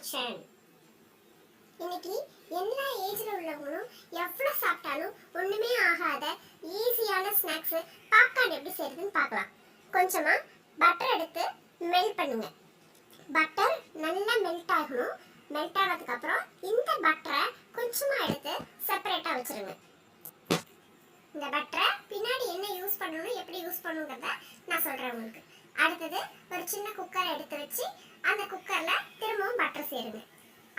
Action. இன்னைக்கு எல்லா ஏஜ்ல உள்ளவங்களும் எவ்வளவு சாப்பிட்டாலும் ஒண்ணுமே ஆகாத ஈஸியான ஸ்நாக்ஸ் பாப்கார்ன் எப்படி செய்யறதுன்னு பார்க்கலாம். கொஞ்சமா பட்டர் எடுத்து மெல்ட் பண்ணுங்க. பட்டர் நல்லா மெல்ட் ஆகணும். மெல்ட் ஆனதுக்கு அப்புறம் இந்த பட்டரை கொஞ்சமா எடுத்து செப்பரேட்டா வச்சிருங்க. இந்த பட்டரை பின்னாடி என்ன யூஸ் பண்ணணும், எப்படி யூஸ் பண்ணணுங்கிறத நான் சொல்றேன் உங்களுக்கு. அடுத்தது ஒரு சின்ன குக்கரை எடுத்து வச்சு அந்த குக்கர்ல திரும்பவும் பட்டர் சேருங்க.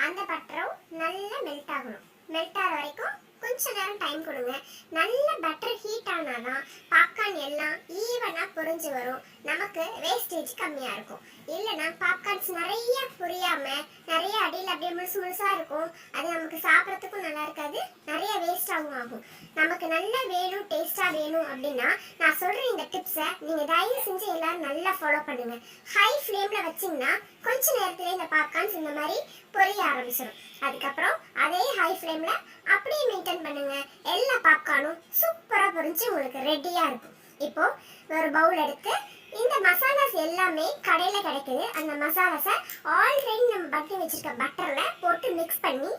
அந்த பட்டரும் நல்லா மெல்ட் ஆகணும். மெல்ட் ஆகிற வரைக்கும் கொஞ்ச நேரம் டைம் கொடுங்க. நல்ல பட்டர் ஹீட் ஆனாதான் பாப்கார்ன் எல்லாம் ஈவனா பொரிஞ்சு வரும். நமக்கு வேஸ்டேஜ் கம்மியா இருக்கும். இல்லைன்னா பாப்கார்ன்ஸ் நிறைய புரியாம நிறைய அடியில் அப்படியே முழுசு முழுசா இருக்கும். அது நமக்கு சாப்பிட்றதுக்கும் நல்லா இருக்காது, நிறைய வேஸ்டாகவும் ஆகும். நமக்கு நல்லா வேணும், டேஸ்டா வேணும் அப்படின்னா நான் சொல்ற இந்த டிப்ஸை நீங்க தயவு செஞ்சு எல்லாரும் நல்லா ஃபாலோ பண்ணுங்க. ஹை ஃப்ளேம்ல வச்சீங்கன்னா கொஞ்ச நேரத்துல இந்த பாப்கார்ன்ஸ் இந்த மாதிரி பொரிய ஆரம்பிச்சிடும். அதுக்கப்புறம் அதே ஹை ஃப்ளேம்ல அப்படியே மெயின்டைன் பண்ணுங்க. எல்லா பாப்கார்னும் சூப்பரா பொரிஞ்சு உங்களுக்கு ரெடியா இருக்கும். இப்போ ஒரு பவுல் எடுத்து இந்த மசாலாஸ் எல்லாமே கடையில கிடைக்குது. அந்த மசாலாஸை ஆல்ரெடி நம்ம பண்ணி வச்சிருக்க பட்டர்ல போட்டு மிக்ஸ் பண்ணி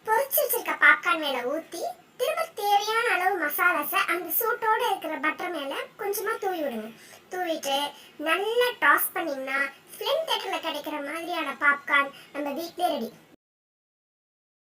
பொரிச்சு வச்சிருக்க பாப்கார்ன் மேல ஊத்தி திரும்ப தேவையான அளவு மசாலாஸை அந்த சூட்டோட இருக்கிற பட்டர் மேல கொஞ்சமா தூவி விடுங்க. தூவிட்டு நல்லா டாஸ் பண்ணீங்கன்னா ஃபிலிம் தியேட்டர்ல கிடைக்கிற மாதிரியான பாப்கார்ன் நம்ம வீட்லயே ரெடி.